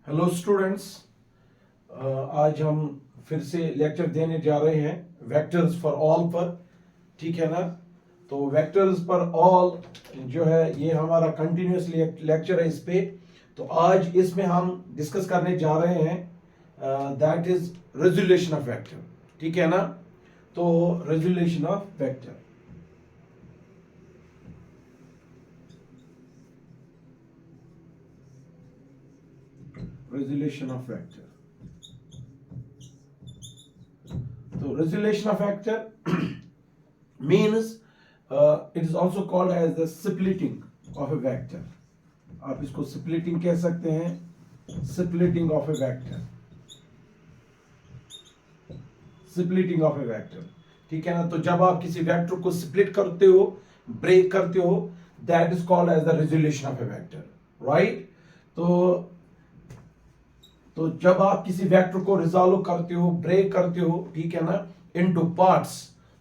Hello students, आज हम फिर से लेक्चर देने जा रहे हैं वेक्टर्स फॉर ऑल पर। ठीक है ना। तो वेक्टर्स फॉर ऑल जो है ये हमारा कंटिन्यूस लेक्चर है इस पे। तो आज इसमें हम डिस्कस करने जा रहे हैं that is resolution of vector. ठीक है ना। तो resolution of vector, resolution of vector. So resolution of vector means it is also called as the splitting of a vector. आप इसको splitting कह सकते हैं, splitting of a vector, splitting of a vector। ठीक है ना। तो जब आप किसी वेक्टर को स्प्लिट करते हो, ब्रेक करते हो, that is called as the resolution of a vector, right? तो जब आप किसी वेक्टर को रिजॉल्व करते हो, ब्रेक करते हो, ठीक है ना, into parts,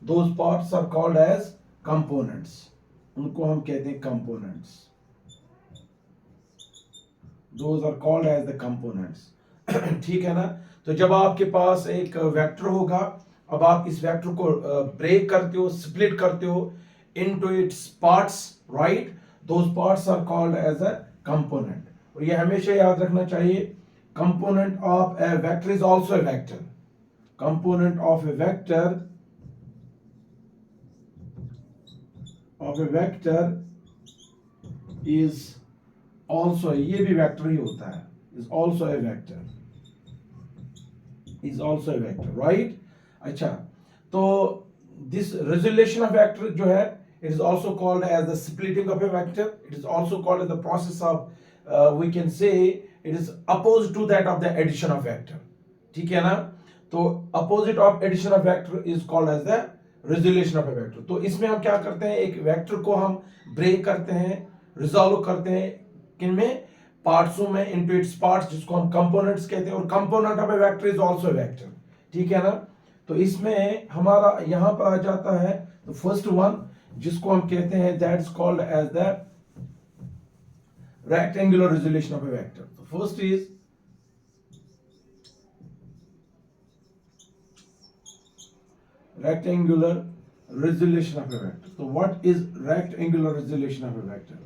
those parts are called as components. उनको हम कहते हैं components, those are called as the components. ठीक है ना। तो जब आपके पास एक वेक्टर होगा, अब आप इस वेक्टर को ब्रेक करते हो, स्प्लिट करते हो into its parts, right? Those parts are called as a component. और ये हमेशा याद रखना चाहिए, component of a vector is also a vector. Component of a vector is also, ये भी वेक्टर ही होता है, is also a vector, is also a vector, right? अच्छा, तो this resolution of vector जो है, it is also called as the splitting of a vector. It is also called as the process of we can say it is opposite to that of the addition of vector। ठीक है ना। तो opposite of addition of vector is called as the resolution of a vector। तो इसमें हम क्या करते हैं, एक वेक्टर को हम ब्रेक करते हैं, रिजॉल्व करते हैं किनमें, पार्ट्सों में, इनटू इट्स पार्ट्स, जिसको हम कंपोनेंट्स कहते हैं। और component of A vector is also a vector. ठीक है ना। तो इसमें हमारा यहां पर आ जाता है द फर्स्ट वन, जिसको हम कहते हैं that is called as the rectangular resolution of a vector। So first is rectangular resolution of a vector। So what is rectangular resolution of a vector?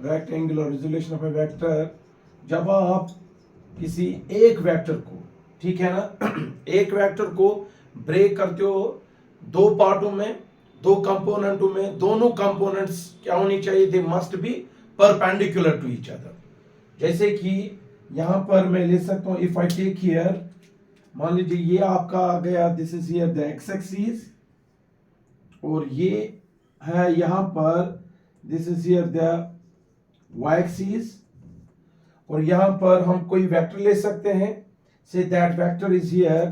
Rectangular resolution of a vector, जब आप किसी एक vector को, ठीक है ना, एक vector को ब्रेक करते हो दो पार्टों में, दो कंपोनेंटों में, दोनों कंपोनेंट्स क्या होनी चाहिए, they must be perpendicular to each other. जैसे कि यहां पर मैं ले सकता हूं, इफ आई टेक हियर, मान लीजिए ये आपका आ गया, this is here the X axis, और ये है यहां पर, this is here the Y axis. और यहां पर हम कोई वेक्टर ले सकते हैं, say that vector is here,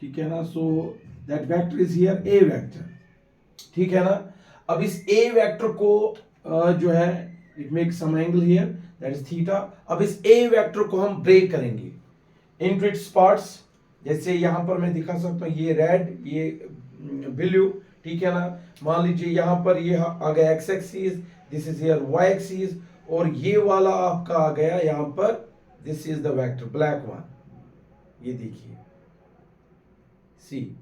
ठीक है ना। सो that vector is here a vector। ठीक है ना। अब इस a vector को जो है, it makes some angle here, that is theta। अब इस a vector को हम ब्रेक करेंगे into its parts। जैसे यहां पर मैं दिखा सकता हूं, ये रेड, ये ब्लू, ठीक है ना। मान लीजिए यहां पर ये आ गया x axis, this is here y axis, और ये वाला आपका आ गया यहां पर, this is the vector black one. ये देखिए, see,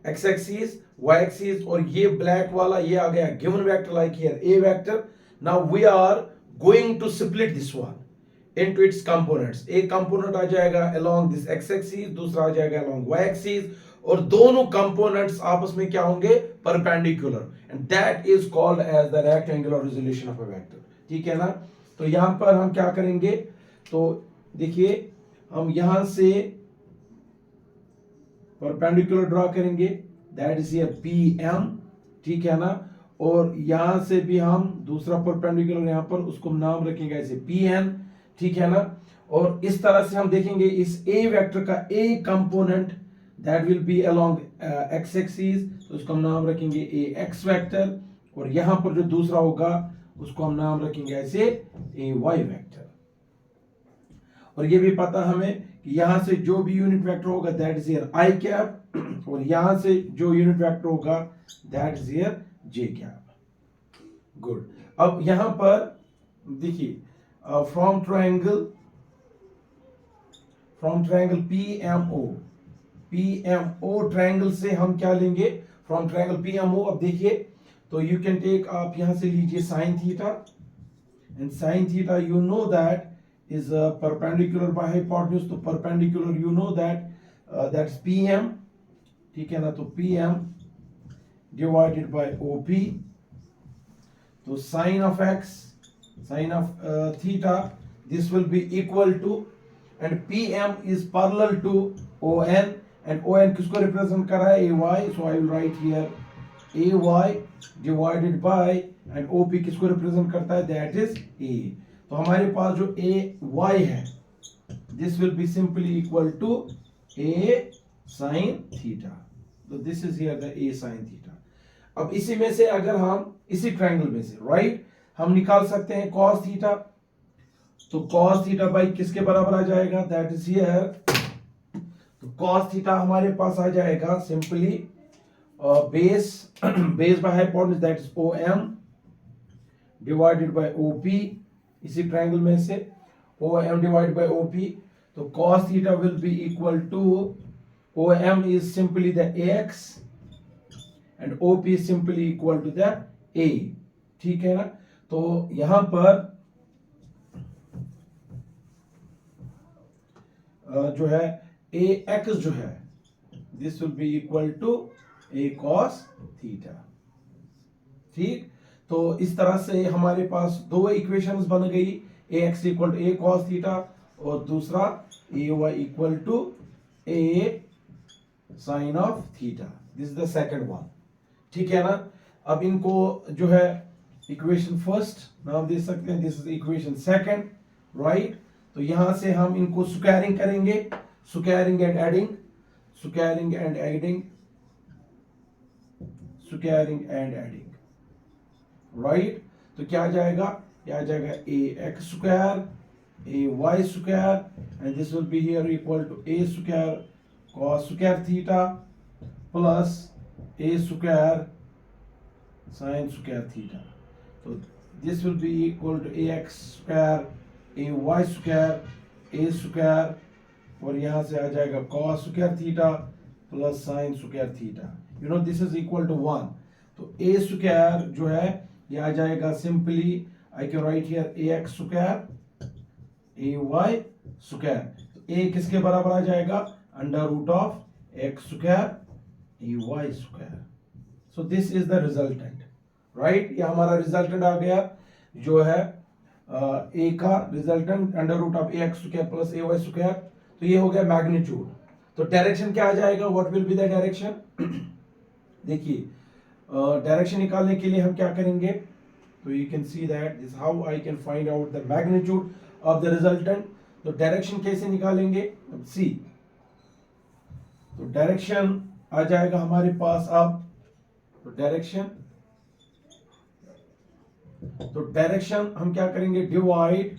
x axis, y axis, और ये ब्लैक वाला ये आ गया given vector like here a vector. Now we are going to split this one into its components. एक कंपोनेंट आ जाएगा अलोंग दिस x एक्सिस, दूसरा आ जाएगा अलोंग y एक्सिस, और दोनों कंपोनेंट्स आपस में क्या होंगे, perpendicular, and that is called as the rectangular resolution of a vector. ठीक है ना। तो यहां पर हम क्या करेंगे, तो देखिए हम यहां से परपेंडिकुलर ड्रॉ करेंगे, दैट इज हियर PM। ठीक है ना। और यहां से भी हम दूसरा परपेंडिकुलर यहां पर, उसको नाम रखेंगे ऐसे PN। ठीक है ना। और इस तरह से हम देखेंगे इस A वेक्टर का A component that will be along x axis, तो उसको हम नाम रखेंगे AX वेक्टर। और यहां पर जो दूसरा होगा उसको हम नाम रखेंगे ऐसे AY वेक्टर। और ये भी पता हमें कि यहां से जो भी यूनिट वेक्टर होगा that is here I cap, और यहां से जो यूनिट वेक्टर होगा that is here J cap. Good. अब यहां पर देखिए फ्रॉम ट्रायंगल पीएमओ ट्रायंगल से हम क्या लेंगे, फ्रॉम ट्रायंगल पीएमओ। अब देखिए तो यू कैन टेक, आप यहां से लीजिए sine theta, and sine theta you know that is perpendicular by hypotenuse, तो perpendicular you know that that's PM, ठीक है ना। तो पीएम डिवाइडेड बाय ओपी, तो sine of x, sine of theta, this will be equal to, and PM is parallel to ON, and ON किसको represent कर रहा है, AY, so I will write here AY divided by, and OP किसको represent करता है, that is A। तो हमारे पास जो AY है, this will be simply equal to A sin theta, तो this is here the A sin theta. अब इसी में से अगर हम इसी ट्रायंगल में से राइट हम निकाल सकते हैं cos थीटा, तो cos थीटा बाई किसके बराबर आ जाएगा, दैट इज हियर, तो cos थीटा हमारे पास आ जाएगा simply base by hypotenuse, that is OM divided by OP, इसी ट्रायंगल में से OM डिवाइडेड बाय OP, तो cos theta will be equal to, OM is simply the AX and OP is simply equal to the A, ठीक है ना। तो यहां पर जो है AX जो है, this will be equal to A cos theta, ठीक। तो इस तरह से हमारे पास दो इक्वेशंस बन गई, AX equal to A cos theta और दूसरा AY equal to A sine of theta, this is the second one, ठीक है ना। अब इनको जो है इक्वेशन फर्स्ट नाम दे सकते हैं, this is equation second, right. तो यहां से हम इनको स्क्वायरिंग करेंगे, squaring and adding, squaring and adding, squaring and adding, right. तो क्या आ जाएगा, क्या आ जाएगा, AX square AY square and this will be here equal to A square cos square theta plus A square sin square theta, तो this will be equal to AX square AY square A square और यहां से आ जाएगा cos square theta plus sin square theta, you know this is equal to 1। तो A square जो है ये आ जाएगा simply, I can write here AX square AY square, तो A किसके बराबर आ जाएगा, under root of X square AY square, so this is the resultant, right. ये हमारा रिजल्टेंट आ गया जो है A का resultant under root of AX square plus AY square, तो ये हो गया मैग्नीट्यूड। तो डायरेक्शन क्या आ जाएगा, what will be the direction, देखिए डायरेक्शन निकालने के लिए हम क्या करेंगे, तो you can see that this how I can find out the magnitude of the resultant. तो डायरेक्शन कैसे निकालेंगे, अब सी, तो डायरेक्शन आ जाएगा हमारे पास अब, तो डायरेक्शन हम क्या करेंगे, divide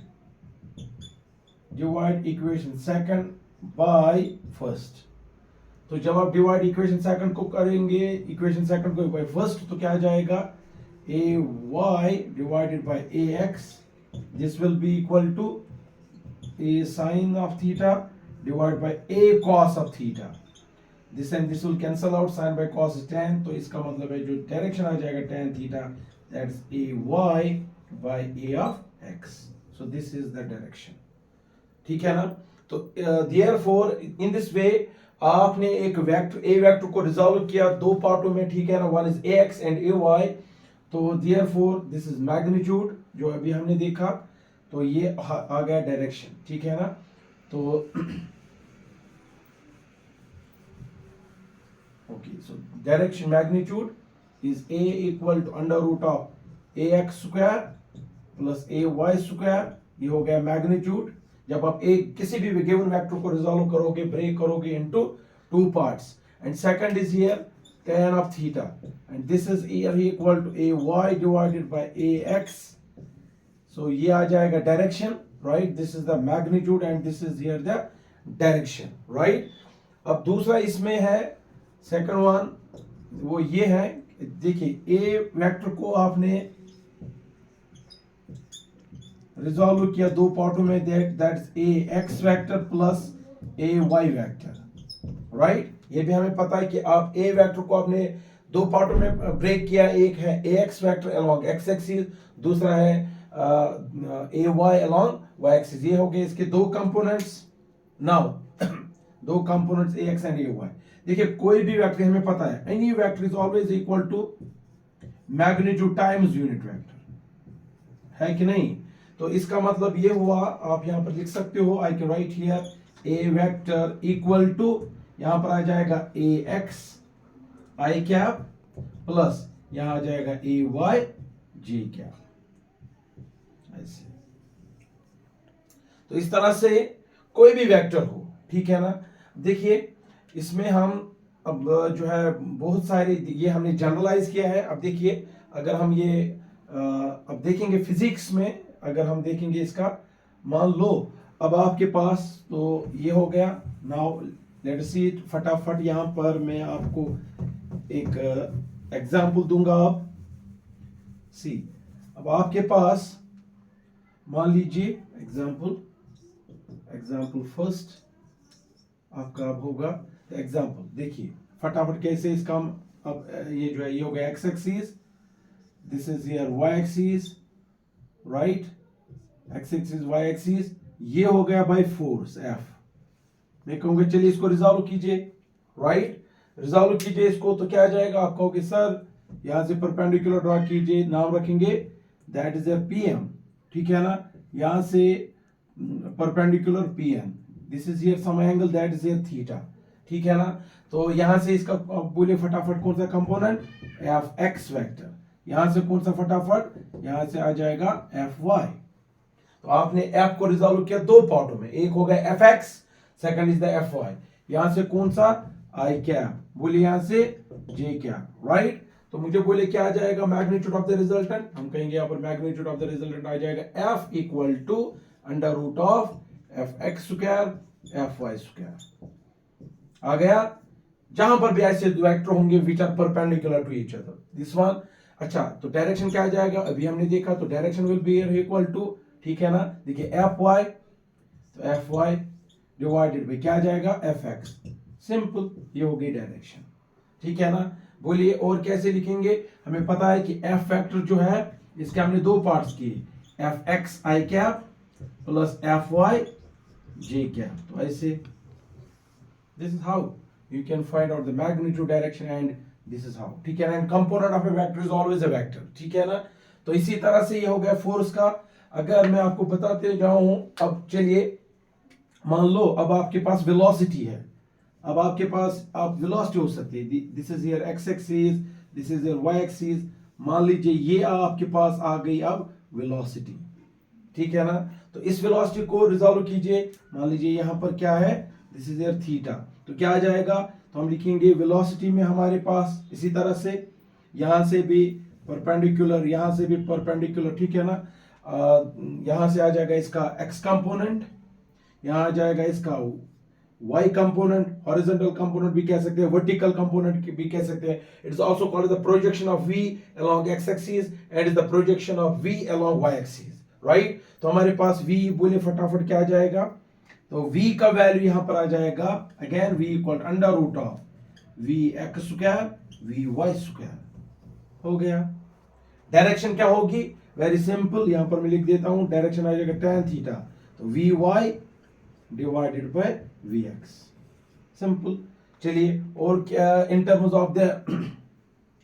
equation second by first. तो जब आप डिवाइड इक्वेशन सेकंड को करेंगे, इक्वेशन सेकंड को बाय फर्स्ट, तो क्या आ जाएगा, AY divided by AX, this will be equal to A sin of theta divide by A cos of theta, this and this will cancel out, sin by cos is tan, तो इसका मतलब है जो direction आ जाएगा tan theta, that's AY by A of X, so this is the direction, ठीक है ना। तो देयरफॉर इन दिस वे आपने एक वेक्टर A वेक्टर को रिजॉल्व किया दो पार्टों में, ठीक है ना, one is AX and AY। तो देयरफॉर दिस इज मैग्नीट्यूड जो अभी हमने देखा, तो ये आ गया डायरेक्शन, ठीक है ना। तो okay, so direction magnitude is A equal to under root of AX square plus AY square, ये हो गया मैग्नीट्यूड। जब आप एक किसी भी गिवन वेक्टर को रिजॉल्व करोगे, ब्रेक करोगे into two parts, and second is here tan of theta, and this is here equal to AY divided by AX, so ये आ जाएगा direction, right, this is the magnitude and this is here the direction, right। अब दूसरा इसमें है second one, वो ये है, देखिए A वेक्टर को आपने रिजॉल्व किया दो पार्टों में, that's A x vector plus A Y vector, right. ये भी हमें पता है कि आप ए वेक्टर को आपने दो पार्टों में ब्रेक किया, एक है A x vector along x axis, दूसरा है A y along Y axis. ये हो गए इसके दो कंपोनेंट्स। नाउ दो components A x and A y. देखिए कोई भी वेक्टर हमें पता है any vector is always equal to magnitude times unit vector, है कि नहीं। तो इसका मतलब ये हुआ, आप यहां पर लिख सकते हो, I can write here A vector equal to, यहां पर आ जाएगा A X I cap plus यहां आ जाएगा ए वाई जे कैप, ऐसे। तो इस तरह से कोई भी वेक्टर हो, ठीक है ना। देखिए इसमें हम अब जो है बहुत सारे, ये हमने जनरलाइज किया है। अब देखिए अगर हम ये अब देखेंगे फिजिक्स में, अगर हम देखेंगे इसका, मान लो अब आपके पास, तो ये हो गया। नाउ लेट अस सी फटाफट यहां पर मैं आपको एक एग्जांपल दूंगा। आप सी, अब आपके पास मान लीजिए एग्जांपल फर्स्ट आपका अब होगा एग्जांपल। देखिए फटाफट कैसे इसका हम, अब ये जो है ये हो गया X axis, this is here Y axis, right, X axis Y axis, ये हो गया बाय फोर्स एफ। मैं कहूंगा चलिए इसको रिजॉल्व कीजिए, राइट, रिजॉल्व कीजिए इसको। तो क्या आ जाएगा, आप कहोगे सर यहां से परपेंडिकुलर ड्रॉ कीजिए, नाम रखेंगे दैट इज ए पीएम, ठीक है ना। यहां से perpendicular PM, this is here some angle that is here theta, ठीक है ना। तो यहां से इसका बोले फटाफट कौन सा कंपोनेंट, एफ एक्स वेक्टर। यहां से कौन सा फटाफट, यहां से आ जाएगा एफ वाई। तो आपने एफ को रिजॉल्व किया दो पार्टों में, एक हो गया F X, second is the F Y. यहां से कौन सा, आई कैप, बोले यहां से जे कैप, राइट। तो मुझे बोले क्या आ जाएगा मैग्नीट्यूड ऑफ द रिजल्टेंट, हम कहेंगे यहां पर मैग्नीट्यूड ऑफ द रिजल्टेंट आ जाएगा F equal to under root of F x square F y square. आ गया। जहां पर भी ऐसे वेक्टर होंगे which are perpendicular to each other, this one. अच्छा तो डायरेक्शन क्या आ जाएगा, अभी हमने देखा, तो direction will be equal to, ठीक है ना। देखिए एफ वाई, तो एफ वाई डिवाइडेड बाई क्या आ जाएगा एफ एक्स, सिंपल, ये हो गई डायरेक्शन, ठीक है ना। बोलिए और कैसे लिखेंगे, हमें पता है कि एफ फैक्टर जो है इसके हमने दो पार्ट्स किए, F x I cap plus F Y J cap. तो ऐसे, this is how you can find out the magnitude, direction and this is how, ठीक है ना। and component of a vector is always a vector, ठीक है ना। तो इसी तरह से ये हो गया फोर्स का। अगर मैं आपको बताते जाऊं, अब चलिए मान लो अब आपके पास वेलोसिटी है, अब आपके पास आप वेलोसिटी हो सकती है, this is here X axis, this is here Y axis. मान लीजिए ये आपके पास आ गई अब वेलोसिटी, ठीक है ना। तो इस वेलोसिटी को रिजॉल्व कीजिए, मान लीजिए यहां पर क्या है, दिस इज हियर थीटा, तो क्या आ जाएगा, तो हम लिखेंगे वेलोसिटी में हमारे पास इसी तरह से, यहां से भी परपेंडिकुलर, यहां से भी परपेंडिकुलर, ठीक है ना। यहां से आ जाएगा इसका एक्स कंपोनेंट, यहां आ जाएगा इसका वाई कंपोनेंट, हॉरिजॉन्टल कंपोनेंट भी कह सकते हैं, वर्टिकल कंपोनेंट भी कह सकते हैं। It is also called the projection of V along x axis and is the projection of V along Y axis, right. तो हमारे पास v बोले फटाफट क्या आ जाएगा, तो v का वैल्यू यहां पर आ जाएगा again v equal under root of V X square V Y square, हो गया। डायरेक्शन क्या होगी, वेरी सिंपल, यहां पर मैं लिख देता हूं, डायरेक्शन आ जाएगा tan थीटा, तो V Y divided by V X, simple. चलिए और क्या in terms of the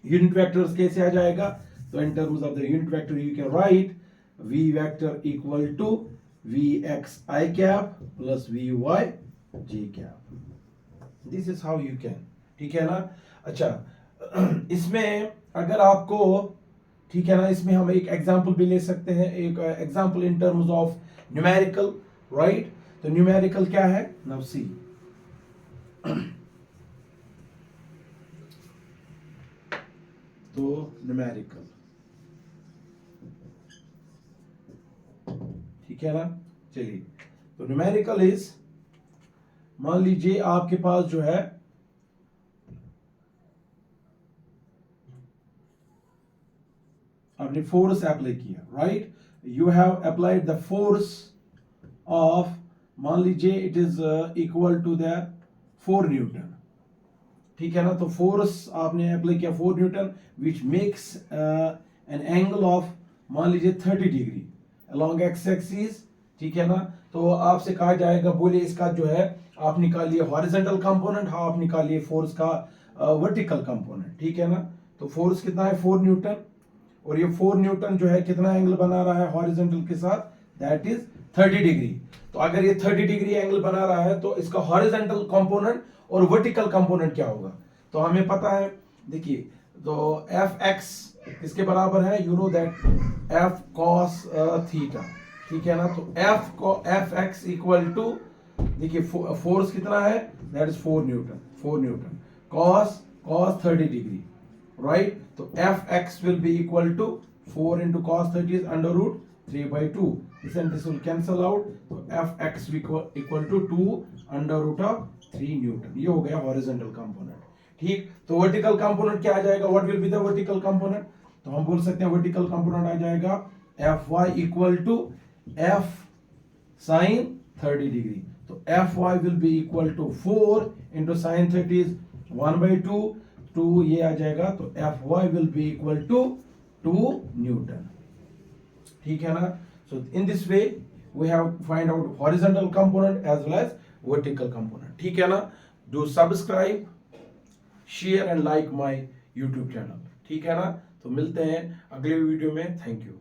unit vectors कैसे आ जाएगा, तो in terms of the unit vector you can write v vector equal to vx I cap plus vy j cap, this is how you can, ठीक है ना। अच्छा इसमें अगर आपको, ठीक है ना, इसमें हम एक एग्जांपल भी ले सकते हैं, एक example in terms of numerical, right. तो न्यूमेरिकल क्या है, नाउ सी, तो न्यूमेरिकल, ठीक है ना। चलिए तो न्यूमेरिकल इज, मान लीजिए आपके पास जो है आपने फोर्स अप्लाई किया, right. you have applied the force of, मान लीजिए it is equal to the 4 newton, ठीक है ना। तो फोर्स आपने अप्लाई किया 4 newton which makes an angle of, मान लीजिए 30 डिग्री अलोंग एक्स एक्सिस, ठीक है ना। तो आपसे कहा जाएगा, बोले इसका जो है आप निकालिए हॉरिजॉन्टल कंपोनेंट, हाँ आप निकालिए फोर्स का वर्टिकल कंपोनेंट, ठीक है ना। तो फोर्स कितना है 4 न्यूटन, और ये 4 न्यूटन जो है कितना एंगल बना रहा है हॉरिजॉन्टल के साथ, दैट इज 30 डिग्री। तो अगर ये 30 डिग्री एंगल बना रहा है तो इसका हॉरिजॉन्टल कंपोनेंट और वर्टिकल कंपोनेंट क्या होगा, तो हमें पता है, देखिए तो एफ एक्स किसके बराबर है, you know that F cos theta, ठीक है ना। तो एफ एक्स इक्वल टू, देखिए फोर्स कितना है, that is 4 newton cos 30 degree, right. तो F x will be equal to 4 into cos 30 is under root 3/2, this and this will cancel out, so F x equal to 2 under root of 3 newton, ये हो गया horizontal component, ठीक। तो vertical component क्या आ जाएगा, what will be the vertical component, तो हम बोल सकते हैं वर्टिकल कंपोनेंट आ जाएगा F y equal to F sine 30 degree. तो F y will be equal to 4 into sin 30 is 1/2, 2 ये आ जाएगा, तो F y will be equal to 2 newton, ठीक है ना। So in this way we have find out horizontal component as well as vertical component, ठीक है ना। Do subscribe, share and like my YouTube channel, ठीक है ना। तो मिलते हैं अगले वीडियो में, थैंक यू।